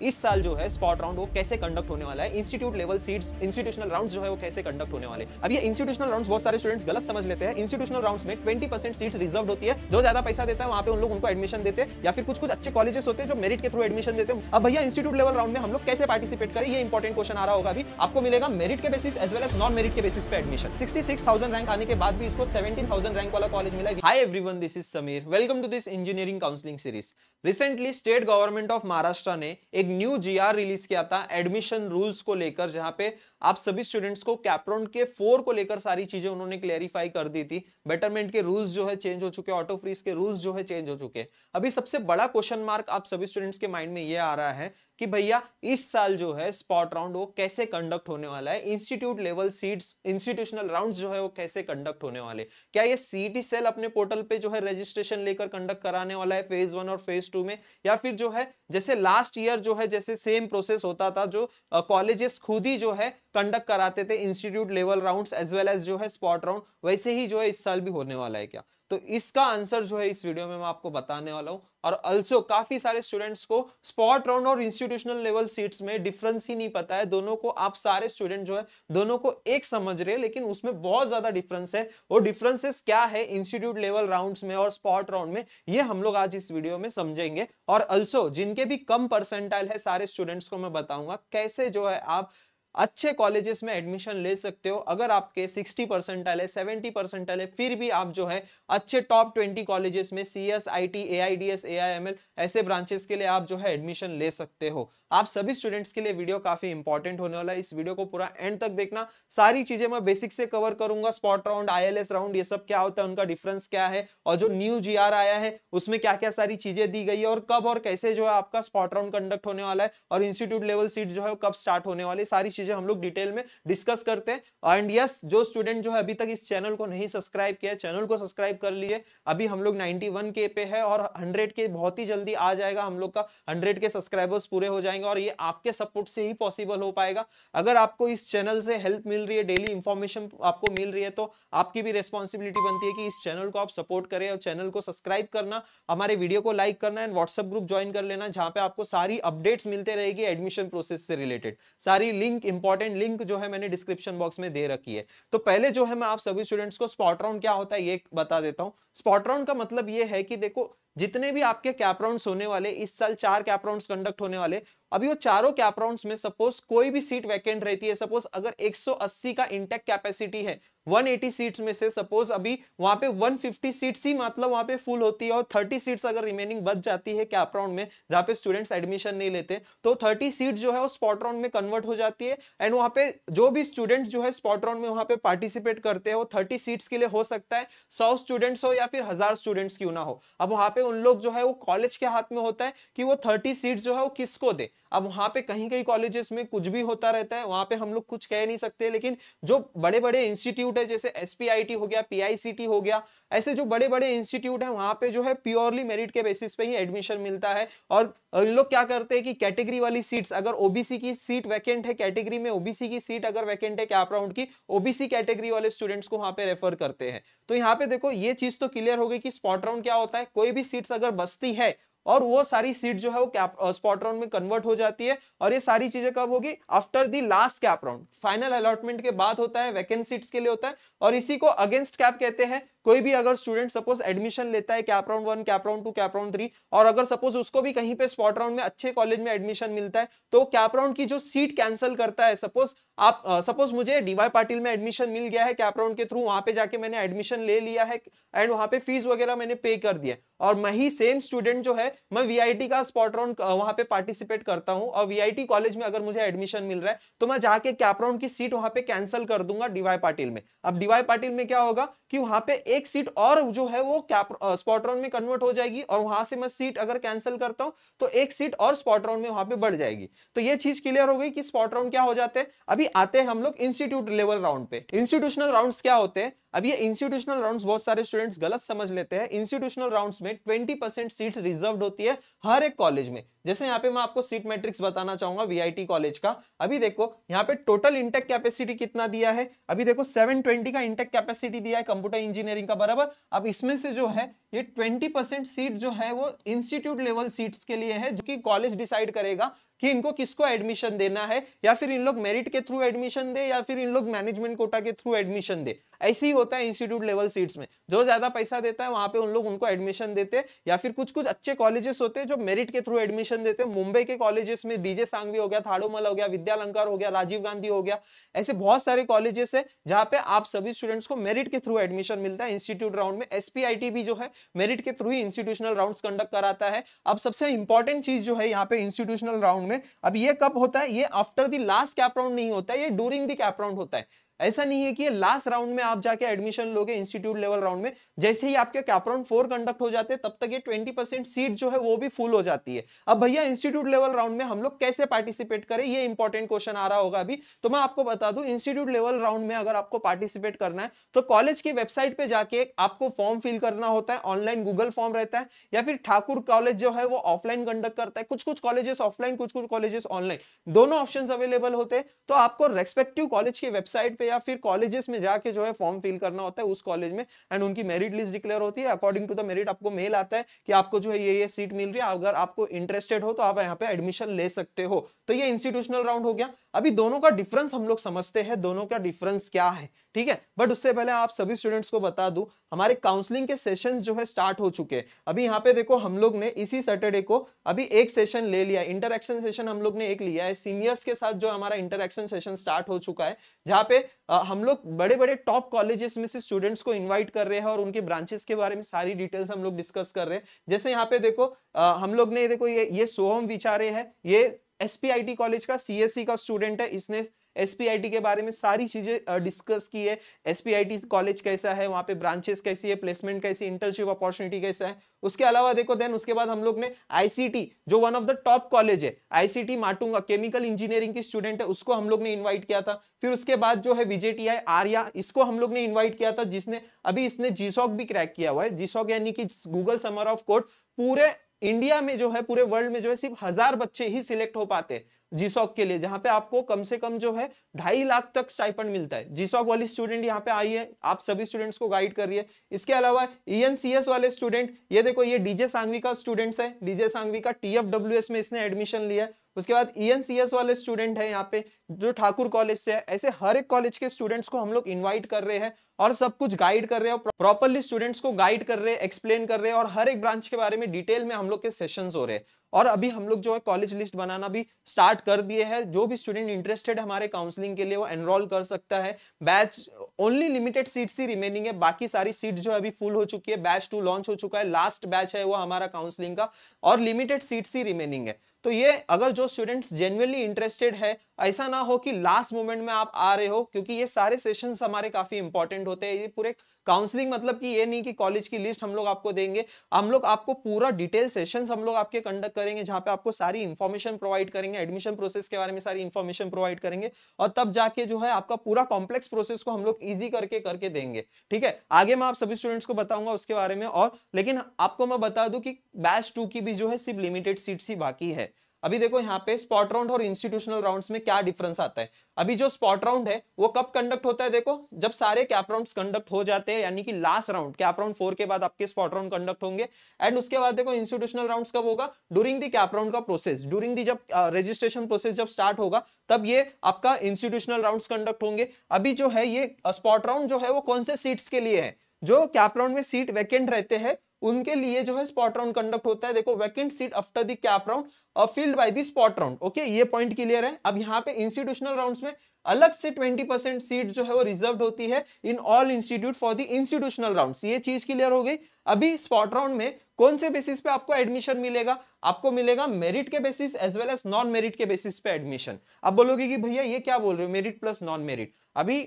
इस साल जो है स्पॉट राउंड वो कैसे कंडक्ट होने वाला है, institute level seats, institutional rounds जो है वो कैसे कंडक्ट होने वाले। अब ये इंस्टीट्यूशनल राउंड्स बहुत सारे स्टूडेंट्स गलत समझ लेते हैं। इंस्टीट्यूशनल राउंड्स में 20% सीट्स रिजर्व होती है, जो ज्यादा पैसा देता है वहां पे उन लोग उनको एडमिशन देते हैं, या फिर कुछ कुछ अच्छे कॉलेजेस होते हैं जो मेरिट के थ्रू एडमिशन देते हैं। अब भैया इंस्टीट्यूट लेवल राउंड में हम लोग कैसे पार्टिसिपेट करें, ये इंपॉर्टेंट क्वेश्चन आ रहा होगा। अभी आपको मिलेगा मेरिट के basis as well as non merit के बेसिस पे एडमिशन। 66,000 रैंक आने के बाद भी इसको 17,000 रैंक वाला कॉलेज मिला है। Hi everyone, this is Sameer, welcome to this engineering counselling series. Recently state government of Maharashtra ने एक न्यू जीआर रिलीज किया था एडमिशन रूल्स को लेकर, जहां पे आप सभी स्टूडेंट्स को कैप राउंड के 4 को लेकर सारी चीजें उन्होंने क्लेरिफाई कर दी थी। बेटरमेंट के रूल्स जो है चेंज हो चुके, ऑटो फ्रीज के रूल्स जो है चेंज हो चुके। अभी सबसे बड़ा क्वेश्चन मार्क आप सभी स्टूडेंट्स के माइंड में ये आ रहा है कि भैया इस साल जो है स्पॉट राउंड वो कैसे कंडक्ट होने वाला है, institute level seats, institutional rounds जो है वो कैसे कंडक्ट होने वाले। क्या ये सीईटी सेल अपने पोर्टल पे जो है रजिस्ट्रेशन लेकर कंडक्ट कराने वाला है फेज 1 और फेज 2 में, या फिर जो है जैसे लास्ट ईयर जो है जैसे सेम प्रोसेस होता था, जो कॉलेजेस खुद ही जो है कंडक्ट कराते थे institute level rounds as well as जो है स्पॉट राउंड, वैसे ही जो है इस साल भी होने वाला है क्या? तो इसका आंसर जो है इस वीडियो में मैं आपको बताने वाला हूं। और ऑल्सो काफी सारे स्टूडेंट्स को स्पॉट राउंड और इंस्टीट्यूशनल लेवल सीट्स में डिफरेंस ही नहीं पता है। दोनों को आप सारे स्टूडेंट जो है दोनों को एक समझ रहे हैं, लेकिन उसमें बहुत ज्यादा डिफरेंस है। वो डिफरेंसेस क्या है इंस्टीट्यूट लेवल राउंड्स में और स्पॉट राउंड में, ये हम लोग आज इस वीडियो में समझेंगे। और ऑल्सो जिनके भी कम परसेंटाइल है सारे स्टूडेंट्स को मैं बताऊंगा कैसे जो है आप अच्छे कॉलेजेस में एडमिशन ले सकते हो। अगर आपके 60 परसेंटाइल है, 70 परसेंटाइल है, फिर भी आप जो है अच्छे टॉप 20 कॉलेजेस में CS, IT, AIDS, AIML ऐसे ब्रांचेस के लिए आप जो है एडमिशन ले सकते हो। आप सभी स्टूडेंट्स के लिए वीडियो काफी इंपॉर्टेंट होने वाला है। इस वीडियो को पूरा एंड तक देखना, सारी चीजें मैं बेसिक से कवर करूंगा। स्पॉट राउंड, ILS राउंड, ये सब क्या होता है, उनका डिफरेंस क्या है, और जो न्यू GR आया है उसमें क्या क्या सारी चीजें दी गई है, और कब और कैसे जो है आपका स्पॉट राउंड कंडक्ट होने वाला है, और इंस्टीट्यूट लेवल सीट जो है कब स्टार्ट होने वाली, सारी चीजें हम लोग डिटेल में डिस्कस करते हैं। एंड यस, जो स्टूडेंट जो है अभी तक इस चैनल को नहीं सब्सक्राइब किया, चैनल को सब्सक्राइब कर लिए। अभी हम लोग 91K पे है और 100K बहुत ही जल्दी आ जाएगा। हम लोग का 100K सब्सक्राइबर्स पूरे हो जाएंगे, और ये आपके सपोर्ट से ही पॉसिबल हो पाएगा। अगर आपको इस चैनल से हेल्प मिल रही है, डेली इंफॉर्मेशन आपको मिल रही है, तो आपकी भी रिस्पॉन्सिबिलिटी बनती है कि इस चैनल को आप सपोर्ट करें, और चैनल को सब्सक्राइब करना, हमारे वीडियो को लाइक करना, एंड व्हाट्सएप ग्रुप ज्वाइन कर लेना, जहां पे आपको सारी अपडेट्स मिलते रहेगी एडमिशन प्रोसेस से रिलेटेड। सारी लिंक, इंपॉर्टेंट लिंक जो है मैंने डिस्क्रिप्शन बॉक्स में दे रखी है। तो पहले जो है मैं आप सभी स्टूडेंट्स को स्पॉट राउंड क्या होता है ये बता देता हूं। स्पॉट राउंड का मतलब ये है कि देखो, जितने भी आपके कैप राउंड्स होने वाले, इस साल 4 कैप राउंड्स कंडक्ट होने वाले। अभी वो चारों कैप राउंड्स में सपोज कोई भी सीट वैकेंट रहती है, सपोज अगर 180 का इंटेक कैपेसिटी है, 180 सीट्स में से सपोज अभी वहां पे 150 सीट्स ही मतलब वहां पे फुल होती है, और 30 सीट्स अगर रिमेनिंग बच जाती है कैप राउंड में जहां पे स्टूडेंट्स एडमिशन नहीं लेते, तो 30 सीट जो है वो स्पॉट राउंड में कन्वर्ट हो जाती है। एंड वहां पे जो भी स्टूडेंट्स जो है स्पॉट राउंड में वहां पे पार्टिसिपेट करते हैं, वो 30 सीट्स के लिए हो सकता है 100 स्टूडेंट्स हो या फिर 1000 स्टूडेंट्स क्यों ना हो। अब वहां पे उन लोग जो है वो कॉलेज के हाथ में होता है कि वो 30 सीट्स जो है वो किसको दे। अब वहां पे कहीं कहीं कॉलेजेस में कुछ भी होता रहता है, वहां पे हम लोग कुछ कह नहीं सकते, लेकिन जो बड़े बड़े इंस्टीट्यूट है जैसे SPIT हो गया, PICT हो गया, ऐसे जो बड़े बड़े इंस्टीट्यूट है वहां पे जो है प्योरली मेरिट के बेसिस पे ही एडमिशन मिलता है। और इन लोग क्या करते हैं कि कैटेगरी वाली सीट्स, अगर OBC की सीट वैकेंट है, कैटेगरी में OBC की सीट अगर वैकेंट है कैप राउंड की, OBC कैटेगरी वाले स्टूडेंट्स को वहां पे रेफर करते हैं। तो यहाँ पे देखो ये चीज तो क्लियर हो गई कि स्पॉट राउंड क्या होता है। कोई भी सीट्स अगर बचती है और वो सारी सीट जो है वो कैप स्पॉट राउंड में कन्वर्ट हो जाती है, और ये सारी चीजें कब होगी? After the last cap round, final allotment के बाद होता है, वैकेंट सीट्स के लिए होता है, और इसी को अगेंस्ट कैप कहते हैं। कोई भी अगर स्टूडेंट सपोज एडमिशन लेता है cap round 1, cap round 2, cap round 3, और अगर सपोज उसको भी कहीं पे स्पॉट राउंड में अच्छे कॉलेज में एडमिशन मिलता है, तो कैप राउंड की जो सीट कैंसिल करता है। सपोज मुझे DY पाटिल में एडमिशन मिल गया है कैप राउंड के थ्रू, वहां पे जाके मैंने एडमिशन ले लिया है एंड वहां पे फीस वगैरह मैंने पे कर दिया, और मैं ही सेम स्टूडेंट जो है मैं VIT का स्पॉट राउंड वहां पे पार्टिसिपेट करता हूं, और VIT कॉलेज में अगर मुझे एडमिशन मिल रहा है, तो मैं जाके कैप राउंड की सीट वहां पे कैंसिल कर दूंगा DY पाटिल में। अब DY पाटिल में क्या होगा कि वहां पे एक सीट और जो है वो कैप स्पॉट राउंड में कन्वर्ट हो जाएगी, और वहां से मैं सीट अगर कैंसिल करता हूं तो एक सीट और स्पॉट राउंड में वहां पे बढ़ जाएगी। तो ये चीज क्लियर हो गई कि स्पॉट राउंड क्या हो जाते हैं। अभी आते हैं हम लोग इंस्टीट्यूट लेवल राउंड पे। इंस्टीट्यूशनल राउंड्स क्या होते हैं? अब ये इंस्टीट्यूशनल राउंड्स बहुत सारे स्टूडेंट्स गलत समझ लेते हैं। इंस्टीट्यूशनल राउंड्स में 20% सीट्स रिजर्व्ड होती है हर एक कॉलेज में। जैसे यहाँ पे मैं आपको सीट मैट्रिक्स बताना चाहूंगा वीआईटी कॉलेज का। अभी देखो यहाँ पे टोटल इंटेक कैपेसिटी कितना दिया है, अभी देखो 720 का इंटेक कैपेसिटी दिया है कंप्यूटर इंजीनियरिंग का, बराबर। अब इसमें से जो है ये 20% सीट जो है वो इंस्टीट्यूट लेवल सीट्स के लिए है, जो कि कॉलेज डिसाइड करेगा कि इनको किसको एडमिशन देना है, या फिर इन लोग मेरिट के थ्रू एडमिशन दे या फिर इन लोग मैनेजमेंट कोटा के थ्रू एडमिशन दे। ऐसे ही होता है इंस्टीट्यूट लेवल सीट्स में, जो ज्यादा पैसा देता है वहां पे उन लोग उनको एडमिशन देते हैं, या फिर कुछ कुछ अच्छे कॉलेजेस होते हैं जो मेरिट के थ्रू एडमिशन देते हैं। मुंबई के कॉलेजेस में डीजे सांघवी हो गया, थाड़ोमल हो गया, विद्यालंकार हो गया, राजीव गांधी हो गया, ऐसे बहुत सारे कॉलेजेस है जहां पे आप सभी स्टूडेंट्स को मेरिट के थ्रू एडमिशन मिलता है इंस्टीट्यूट राउंड में। एसपीआईटी भी जो है मेरिट के थ्रू ही इंस्टीट्यूशनल राउंड्स कंडक्ट कराता है। अब सबसे इंपॉर्टेंट चीज जो है यहाँ पे इंस्टीट्यूशनल राउंड में, अब ये कब होता है, ये after the last cap round नहीं होता है, ये ड्यूरिंग द कैप राउंड होता है। ऐसा नहीं है कि ये लास्ट राउंड में आप जाके एडमिशन लोगे इंस्टीट्यूट लेवल राउंड में, जैसे ही आपके कैप राउंड 4 कंडक्ट हो जाते हैं तब तक ये 20% सीट जो है वो भी फुल हो जाती है। अब भैया इंस्टीट्यूट लेवल राउंड में हम लोग कैसे पार्टिसिपेट करें, ये इंपॉर्टेंट क्वेश्चन आ रहा होगा अभी, तो मैं आपको बता दूं इंस्टीट्यूट लेवल राउंड में अगर आपको पार्टिसिपेट करना है तो कॉलेज की वेबसाइट पे जाके आपको फॉर्म फिल करना होता है, ऑनलाइन गूगल फॉर्म रहता है, या फिर ठाकुर कॉलेज जो है वो ऑफलाइन कंडक्ट करता है, कुछ कुछ कॉलेजेस ऑफलाइन कुछ कुछ कॉलेजेस ऑनलाइन, दोनों ऑप्शंस अवेलेबल होते हैं। तो आपको रेस्पेक्टिव कॉलेज की वेबसाइट पे या फिर कॉलेजेस में जाके जो है फॉर्म फिल करना होता है उस कॉलेज में, एंड उनकी मेरिट लिस्ट डिक्लेयर होती है। अकॉर्डिंग टू द मेरिट आपको मेल आता है कि आपको जो है ये सीट मिल रही है, अगर आपको इंटरेस्टेड हो तो आप यहाँ पे एडमिशन ले सकते हो। तो ये इंस्टीट्यूशनल राउंड हो गया। अभी दोनों का डिफरेंस हम लोग समझते हैं, दोनों का डिफरेंस क्या है, ठीक है। बट उससे पहले आप सभी स्टूडेंट्स को बता दूं हमारे काउंसलिंग के सेशंस जो है स्टार्ट हो चुके हैं। अभी यहाँ पे देखो हम लोग ने इसी सैटरडे को अभी एक सेशन ले लिया, इंटरैक्शन सेशन हम लोग ने एक लिया है सीनियर्स के साथ, जो हमारा इंटरैक्शन सेशन स्टार्ट हो चुका है, जहाँ पे हम लोग बड़े बड़े टॉप कॉलेजेस में से स्टूडेंट्स को इन्वाइट कर रहे हैं और उनके ब्रांचेस के बारे में सारी डिटेल्स हम लोग डिस्कस कर रहे हैं। जैसे यहाँ पे देखो हम लोग ने देखो ये सोहम विचारे है, ये एसपीआईटी कॉलेज का सीएससी का स्टूडेंट है, इसने एसपीआईटी के बारे में सारी चीजें डिस्कस की है। एसपीआईटी कॉलेज कैसा है, वहां पे ब्रांचेस कैसी है, प्लेसमेंट कैसी, इंटर्नशिप अपॉर्चुनिटी कैसा है। उसके अलावा देखो देन उसके बाद हम लोग ने आईसीटी, जो one of the top college है, आईसीटी माटुंगा केमिकल इंजीनियरिंग की स्टूडेंट है, उसको हम लोग ने इन्वाइट किया था। फिर उसके बाद जो है विजेटीआई आर्या, इसको हम लोग ने इन्वाइट किया था, जिसने अभी इसने जीसॉक भी क्रैक किया हुआ है। जीसॉक यानी कि गूगल समर ऑफ कोड, पूरे इंडिया में जो है, पूरे वर्ल्ड में जो है सिर्फ 1000 बच्चे ही सिलेक्ट हो पाते हैं जीसॉक के लिए, जहां पे आपको कम से कम जो है 2.5 लाख तक स्टाइपेंड मिलता है। जीसॉक वाली स्टूडेंट यहाँ पे आई है, आप सभी स्टूडेंट्स को गाइड कर रही है। इसके अलावा ईएनसीएस वाले स्टूडेंट, ये देखो ये डीजे सांघवी का स्टूडेंट्स है, डीजे सांघवी का टीएफडब्ल्यूएस में इसने एडमिशन लिया है। उसके बाद ईएनसीएस वाले स्टूडेंट है यहाँ पे जो ठाकुर कॉलेज से है। ऐसे हर एक कॉलेज के स्टूडेंट्स को हम लोग इन्वाइट कर रहे हैं और सब कुछ गाइड कर रहे हैं, प्रॉपर्ली स्टूडेंट्स को गाइड कर रहे हैं, एक्सप्लेन कर रहे हैं, और हर एक ब्रांच के बारे में डिटेल में हम लोग के सेशंस हो रहे हैं। और अभी हम लोग जो है कॉलेज लिस्ट बनाना भी स्टार्ट कर दिए हैं। जो भी स्टूडेंट इंटरेस्टेड है हमारे काउंसलिंग के लिए वो एनरोल कर सकता है। बैच ओनली लिमिटेड सीट्स ही रिमेनिंग है, बाकी सारी सीट जो है अभी फुल हो चुकी है। बैच 2 लॉन्च हो चुका है, लास्ट बैच है वो हमारा काउंसलिंग का, और लिमिटेड सीट्स ही रिमेनिंग है। तो ये अगर जो स्टूडेंट्स जेन्युइनली इंटरेस्टेड है, ऐसा ना हो कि लास्ट मोमेंट में आप आ रहे हो, क्योंकि ये सारे सेशंस हमारे काफी इंपॉर्टेंट होते हैं। ये पूरे काउंसलिंग मतलब कि ये नहीं कि कॉलेज की लिस्ट हम लोग आपको देंगे, हम लोग आपको पूरा डिटेल सेशंस हम लोग आपके कंडक्ट करेंगे, जहां पे आपको सारी इंफॉर्मेशन प्रोवाइड करेंगे, एडमिशन प्रोसेस के बारे में सारी इंफॉर्मेशन प्रोवाइड करेंगे, और तब जाके जो है आपका पूरा कॉम्प्लेक्स प्रोसेस को हम लोग ईजी करके देंगे। ठीक है, आगे मैं आप सभी स्टूडेंट्स को बताऊंगा उसके बारे में। और लेकिन आपको मैं बता दूं कि बैच 2 की भी जो है सिर्फ लिमिटेड सीट्स ही बाकी है। अभी देखो यहाँ पे स्पॉट राउंड और इंस्टीट्यूशनल राउंड्स में क्या डिफरेंस आता है। अभी जो स्पॉट राउंड है वो कब कंडक्ट होता है, देखो जब सारे कैप राउंड्स कंडक्ट हो जाते हैं, यानी कि लास्ट राउंड कैप राउंड 4 के बाद आपके स्पॉट राउंड कंडक्ट होंगे। एंड उसके बाद देखो इंस्टीट्यूशनल राउंड्स कब होगा, ड्यूरिंग द कैप राउंड का प्रोसेस, ड्यूरिंग द जब रजिस्ट्रेशन प्रोसेस जब स्टार्ट होगा तब ये आपका इंस्टीट्यूशनल राउंड्स कंडक्ट होंगे। अभी जो है ये स्पॉट राउंड जो है वो कौन से सीट्स के लिए है, जो कैप राउंड में सीट वैकेंट रहते हैं उनके लिए जो है स्पॉट राउंड कंडक्ट होता है। देखो vacant seat after the cap round filled by the spot round. Okay, ये पॉइंट क्लियर है। अब यहाँ पे इंस्टीट्यूशनल राउंड्स में अलग से 20% सीट जो है वो रिजर्व होती है in all institute for the institutional rounds. ये चीज क्लियर हो गई। अभी स्पॉट राउंड में कौन से बेसिस पे आपको एडमिशन मिलेगा, आपको मिलेगा मेरिट के basis as well as non merit के बेसिस पे एडमिशन। अब बोलोगे कि भैया ये क्या बोल रहे हो, मेरिट प्लस नॉन मेरिट। अभी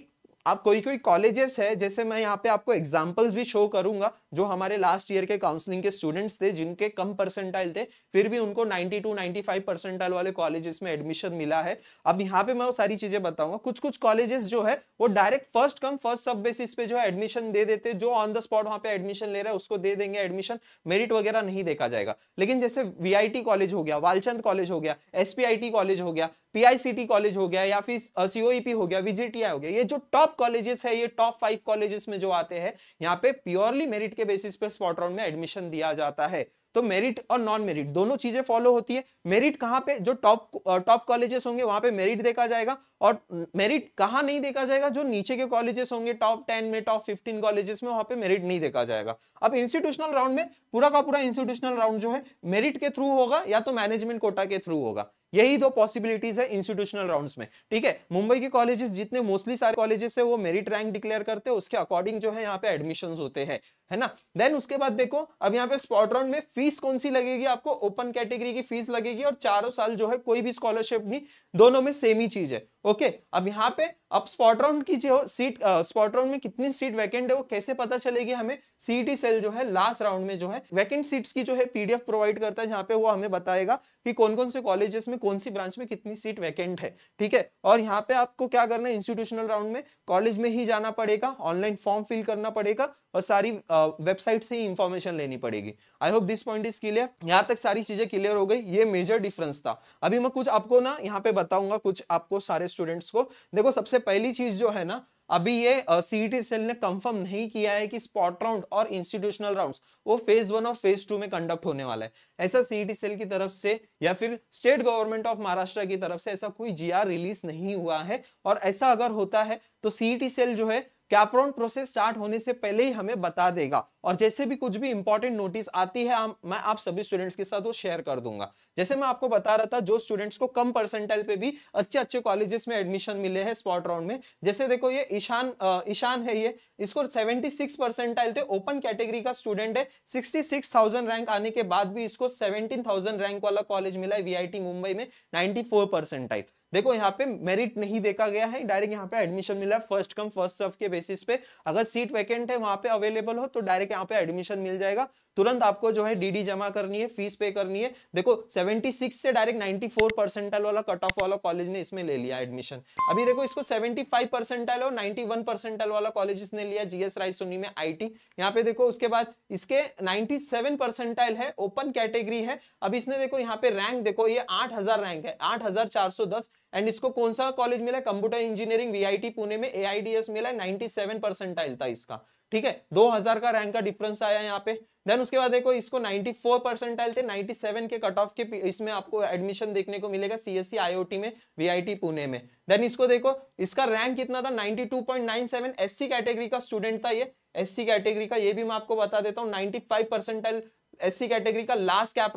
आप कोई कॉलेजेस है, जैसे मैं यहाँ पे आपको एग्जांपल्स भी शो करूंगा, जो हमारे लास्ट ईयर के काउंसलिंग के स्टूडेंट्स थे जिनके कम परसेंटाइल थे, फिर भी उनको 92 95 परसेंटाइल वाले कॉलेजेस में एडमिशन मिला है। अब यहाँ पे मैं वो सारी चीजें बताऊंगा। कुछ कुछ कॉलेजेस जो है वो direct first come first serve basis पे जो है एडमिशन दे देते, जो ऑन द स्पॉट वहां पे एडमिशन ले रहा है उसको दे देंगे एडमिशन, मेरिट वगैरह नहीं देखा जाएगा। लेकिन जैसे वीआईटी कॉलेज हो गया, वालचंद कॉलेज हो गया, एसपीआईटी कॉलेज हो गया, पीआईसीटी कॉलेज हो गया, या फिर सीओईपी हो गया, विजेटीआई हो गया, ये जो टॉप कॉलेजेस है, ये टॉप 5 कॉलेजेस में जो आते हैं, यहाँ पे प्योरली मेरिट के बेसिस पे स्पॉट राउंड में एडमिशन दिया जाता है। तो मेरिट और नॉन मेरिट दोनों चीजें फॉलो होती है। मेरिट कहां पे, जो टॉप कॉलेजेस होंगे वहां पे मेरिट देखा जाएगा, और मेरिट कहां नहीं देखा जाएगा, जो नीचे के कॉलेजेस होंगे टॉप 10 में, टॉप 15 कॉलेजेस में, वहां पे मेरिट नहीं देखा जाएगा। अब इंस्टीट्यूशनल राउंड में पूरा का पूरा इंस्टीट्यूशनल राउंड जो है मेरिट के थ्रू होगा या तो मैनेजमेंट कोटा के थ्रू होगा। यही दो पॉसिबिलिटीज है इंस्टीट्यूशनल राउंड्स में, ठीक है। मुंबई के कॉलेजेस जितने मोस्टली सारे कॉलेजेस है वो मेरिट रैंक डिक्लेयर करते हैं, उसके अकॉर्डिंग जो है यहाँ पे एडमिशंस होते हैं, है ना। देन उसके बाद देखो, अब यहाँ पे स्पॉट राउंड में फीस कौन सी लगेगी आपको, ओपन कैटेगरी की फीस लगेगी, और चारों साल जो है कोई भी स्कॉलरशिप नहीं, दोनों में सेम ही चीज है, ओके। अब यहाँ पे अब स्पॉट राउंड की जो सीट, स्पॉट राउंड में कितनी सीट वैकेंट है वो कैसे पता चलेगी हमें, सीईटी सेल जो है लास्ट राउंड में जो है वैकेंट सीट्स की जो है पीडीएफ प्रोवाइड करता है, जहां पे वो हमें बताएगा कि कौन कौन से कॉलेजेस में कौन सी ब्रांच में कितनी सीट वैकेंट है, ठीक है। और यहाँ पे आपको क्या करना है, इंस्टीट्यूशनल राउंड में कॉलेज में ही जाना पड़ेगा, ऑनलाइन फॉर्म फिल करना पड़ेगा, और सारी वेबसाइट से ही इंफॉर्मेशन लेनी पड़ेगी। आई hope this point is clear. यहाँ तक सारी चीजें क्लियर हो गई, ये मेजर डिफरेंस था। अभी मैं कुछ आपको ना यहाँ पे बताऊंगा, कुछ आपको सारे स्टूडेंट्स को। देखो सबसे पहली चीज जो है ना, अभी ये सीईटी सेल ने कंफर्म नहीं किया है कि स्पॉट राउंड और इंस्टीट्यूशनल राउंड्स वो फेज 1 और फेज 2 में कंडक्ट होने वाला है। ऐसा सीईटी सेल की तरफ से या फिर स्टेट गवर्नमेंट ऑफ महाराष्ट्र की तरफ से ऐसा कोई जीआर रिलीज नहीं हुआ है, और ऐसा अगर होता है तो सीईटी सेल जो है कैप राउंड प्रोसेस स्टार्ट होने से पहले ही हमें बता देगा, और जैसे भी कुछ भी इंपॉर्टेंट नोटिस आती है मैं आप सभी स्टूडेंट्स के साथ वो शेयर कर दूंगा। जैसे मैं आपको बता रहा था, जो स्टूडेंट्स को कम परसेंटाइल पे भी अच्छे अच्छे कॉलेजेस में एडमिशन मिले हैं स्पॉट राउंड में, जैसे देखो ये ईशान है, ये इसको 76 परसेंटाइल थे, ओपन कैटेगरी का स्टूडेंट है, 66,000 रैंक आने के बाद भी इसको 17,000 रैंक वाला कॉलेज मिला है वीआईटी मुंबई में, 94 परसेंटाइल। देखो यहाँ पे मेरिट नहीं देखा गया है, डायरेक्ट यहाँ पे एडमिशन मिला है फर्स्ट कम फर्स्ट सर्व के बेसिस पे। अगर सीट वैकेंट है वहां पे अवेलेबल हो तो डायरेक्ट यहाँ पे एडमिशन मिल जाएगा, तुरंत आपको जो है डीडी जमा करनी है, फीस पे करनी है। देखो 76 से डायरेक्ट 94 परसेंटाइल वाला कट ऑफ वाला कॉलेज ने इसमें ले लिया एडमिशन। अभी देखो इसको 75 परसेंटाइल और 91 परसेंटाइल वाला कॉलेज इसने लिया जीएस राय सोनी में आईटी। यहाँ पे देखो उसके बाद इसके 97 परसेंटाइल है, ओपन कैटेगरी है। अब इसने देखो यहाँ पे रैंक देखो, ये 8000 रैंक है, 8410, एंड इसको कौन सा कॉलेज मिला, कंप्यूटर इंजीनियरिंग वीआईटी पुणे में एआईडीएस मिला, 97 परसेंटाइल था इसका, ठीक है। 2000 का रैंक का डिफरेंस आया यहाँ पे। देन उसके बाद देखो इसको 94 परसेंटाइल थे, 97 के कट ऑफ के इसमें आपको एडमिशन देखने को मिलेगा सीएससी आईओटी में वीआईटी पुणे में। देन इसको देखो, इसका रैंक कितना था, 92.97, एससी कैटेगरी का स्टूडेंट था ये, एससी कैटेगरी का, ये भी मैं आपको बता देता हूँ। 95 परसेंटाइल एससी कैटेगरी का, लास्ट कैप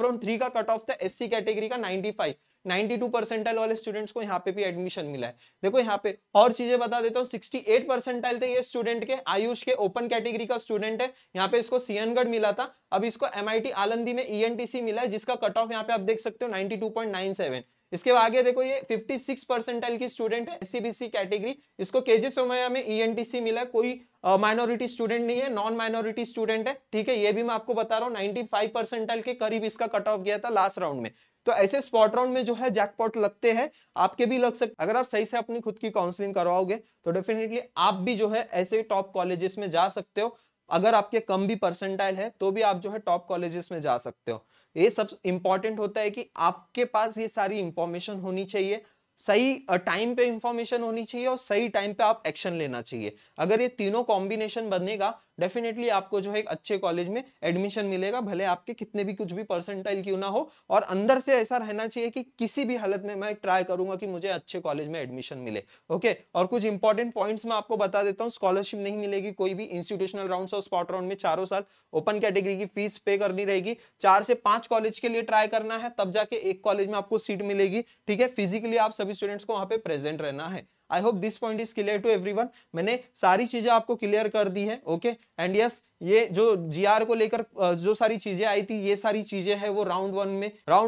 राउंड 3 का कट ऑफ था एससी कैटेगरी का 95, 92 परसेंटाइल वाले स्टूडेंट्स को यहाँ पे भी एडमिशन मिला है। देखो यहाँ पे और चीजें बता देता हूँ, 68 परसेंटाइल थे ये स्टूडेंट के, आयुष के ओपन कैटेगरी का स्टूडेंट है, यहाँ पे इसको सियनगढ़ मिला था, अब इसको एमआईटी आलंदी में ईएनटीसी मिला है, जिसका कट ऑफ यहाँ पे आप देख सकते हो 92.97। इसके आगे देखो ये 56 परसेंटाइल की स्टूडेंट है, एससीबीसी कैटेगरी, इसको केजे सोमैया में ईएनटीसी मिला है, कोई माइनॉरिटी स्टूडेंट नहीं है, नॉन माइनॉरिटी स्टूडेंट है, ठीक है। ये भी मैं आपको बता रहा हूँ 95 परसेंटाइल के करीब इसका कट ऑफ गया था लास्ट राउंड में। तो ऐसे स्पॉट राउंड में जो है जैकपॉट लगते हैं, आपके भी लग सकते। अगर आप सही से अपनी खुद की काउंसलिंग करवाओगे तो डेफिनेटली आप भी जो है ऐसे टॉप कॉलेजेस में जा सकते हो। अगर आपके कम भी परसेंटाइल है तो भी आप जो है टॉप कॉलेजेस में जा सकते हो। ये सब इंपॉर्टेंट होता है कि आपके पास ये सारी इंफॉर्मेशन होनी चाहिए, सही टाइम पे इंफॉर्मेशन होनी चाहिए, और सही टाइम पे आप एक्शन लेना चाहिए। अगर ये तीनों कॉम्बिनेशन बनेगा, डेफिनेटली आपको जो है एक अच्छे कॉलेज में एडमिशन मिलेगा, भले आपके कितने भी कुछ भी परसेंटाइल क्यों ना हो। और अंदर से ऐसा रहना चाहिए कि किसी भी हालत में मैं ट्राई करूंगा कि मुझे अच्छे कॉलेज में एडमिशन मिले, ओके। और कुछ इंपॉर्टेंट पॉइंट्स मैं आपको बता देता हूँ। स्कॉलरशिप नहीं मिलेगी कोई भी इंस्टीट्यूशनल राउंड और स्पॉट राउंड में, चारों साल ओपन कैटेगरी की फीस पे करनी रहेगी। 4 से 5 कॉलेज के लिए ट्राई करना है, तब जाके एक कॉलेज में आपको सीट मिलेगी, ठीक है। फिजिकली आप सभी स्टूडेंट्स को वहां पे प्रेजेंट रहना है। I hope this point is clear to everyone. मैंने सारी चीजें आपको क्लियर कर दी है, ओके। एंड यस, ये जो जीआर को लेकर जो सारी चीजें आई थी, ये सारी चीजें है वो राउंड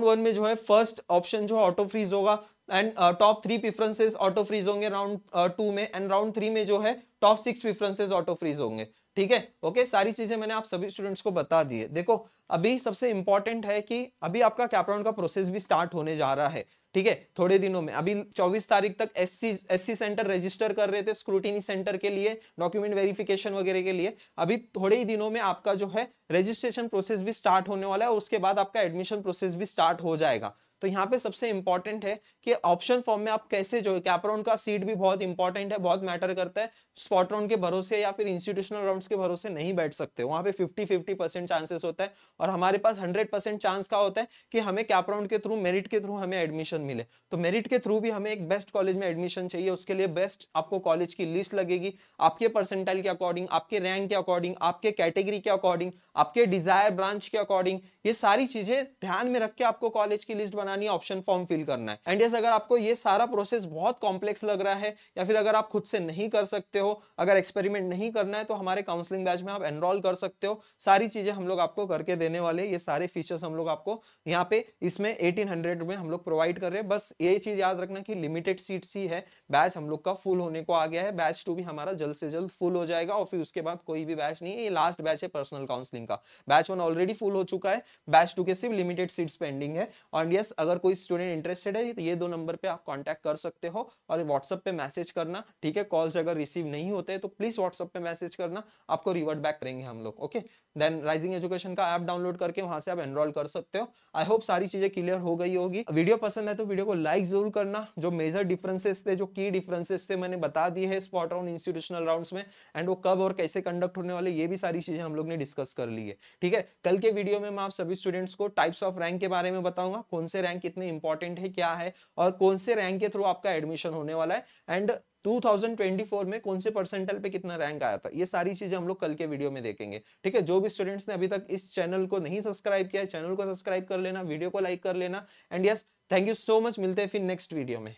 वन में जो है फर्स्ट ऑप्शन जो ऑटो फ्रीज होगा, and top 3 preferences auto freeze होंगे राउंड 2 में, एंड राउंड 3 में जो है टॉप 6 प्रेफरेंसेस ऑटो फ्रीज होंगे, ठीक है, ओके। सारी चीजें मैंने आप सभी स्टूडेंट्स को बता दी है। देखो अभी सबसे इंपॉर्टेंट है कि अभी आपका कैप का प्रोसेस भी स्टार्ट होने जा रहा है, ठीक है, थोड़े दिनों में। अभी 24 तारीख तक एससी सेंटर रजिस्टर कर रहे थे स्क्रूटिनी सेंटर के लिए, डॉक्यूमेंट वेरिफिकेशन वगैरह के लिए। अभी थोड़े ही दिनों में आपका जो है रजिस्ट्रेशन प्रोसेस भी स्टार्ट होने वाला है, और उसके बाद आपका एडमिशन प्रोसेस भी स्टार्ट हो जाएगा। तो यहाँ पे सबसे इंपॉर्टेंट है कि ऑप्शन फॉर्म में आप कैसे जो कैप राउंड का सीट भी बहुत इंपॉर्टेंट है, बहुत मैटर करता है। स्पॉट राउंड के भरोसे या फिर इंस्टीट्यूशनल राउंड्स के भरोसे नहीं बैठ सकते, वहां पे 50-50% चांसेस होता है, और हमारे पास 100% चांस का होता है कि हमें कैप राउंड के थ्रू, मेरिट के थ्रू हमें एडमिशन मिले। तो मेरिट के थ्रू भी हमें एक बेस्ट कॉलेज में एडमिशन चाहिए, उसके लिए बेस्ट आपको कॉलेज की लिस्ट लगेगी, आपके परसेंटाइल के अकॉर्डिंग, आपके रैंक के अकॉर्डिंग, आपके कैटेगरी के अकॉर्डिंग, आपके डिजायर ब्रांच के अकॉर्डिंग। ये सारी चीजें ध्यान में रख के आपको कॉलेज की लिस्ट बनानी है, ऑप्शन फॉर्म फिल करना है। एंड यस, अगर आपको ये सारा प्रोसेस बहुत कॉम्प्लेक्स लग रहा है, या फिर अगर आप खुद से नहीं कर सकते हो, अगर एक्सपेरिमेंट नहीं करना है, तो हमारे काउंसलिंग बैच में आप एनरोल कर सकते हो। सारी चीजें हम लोग आपको करके देने वाले, ये सारे फीचर्स हम लोग आपको यहाँ पे इसमें 1800 में हम लोग प्रोवाइड कर रहे हैं। बस ये चीज याद रखना कि लिमिटेड सीट्स ही है, बैच हम लोग का फुल होने को आ गया है। बैच 2 भी हमारा जल्द से जल्द फुल हो जाएगा, और फिर उसके बाद कोई भी बैच नहीं है, ये लास्ट बैच है पर्सनल काउंसलिंग का। बैच 1 ऑलरेडी फुल हो चुका है, बैच 2 के सिर्फ लिमिटेड सीट्स पेंडिंग है। और यस, अगर कोई स्टूडेंट इंटरेस्टेड है तो ये 2 नंबर पे आप कांटेक्ट कर सकते हो, और व्हाट्सएप पे मैसेज करना, ठीक है। कॉल्स अगर रिसीव नहीं होते हैं तो प्लीज व्हाट्सएप पे मैसेज करना, आपको रिवर्ट बैक करेंगे हम लोग, ओके। देन राइजिंग एजुकेशन का ऐप डाउनलोड करके वहां से आप एनरोल कर सकते हो। आई होप सारी चीजें क्लियर हो गई होगी। वीडियो पसंद है तो वीडियो को लाइक जरूर करना। जो मेजर डिफरेंसेस थे, जो की डिफरेंसेस थे, मैंने बता दिए है स्पॉट राउंड, इंस्टीट्यूशनल राउंड्स में, एंड वो कब और कैसे कंडक्ट होने वाले, ये भी सारी चीजें हम लोग ने डिस्कस कर ली है, ठीक है। कल के वीडियो में मैं आप सभी स्टूडेंट्स को टाइप्स ऑफ रैंक के बारे में बताऊंगा, कौन से रैंक कितने इंपॉर्टेंट है, क्या है, और कौन से रैंक के थ्रू आपका एडमिशन होने वाला है, एंड 2024 में कौन से परसेंटाइल पे कितना रैंक आया था। ये सारी चीजें हम लोग कल के वीडियो में देखेंगे, ठीक है। जो भी स्टूडेंट्स ने अभी तक इस चैनल को नहीं सब्सक्राइब किया है, चैनल को सब्सक्राइब कर लेना, वीडियो को लाइक कर लेना। And yes, thank you so much. मिलते हैं फिर नेक्स्ट वीडियो में।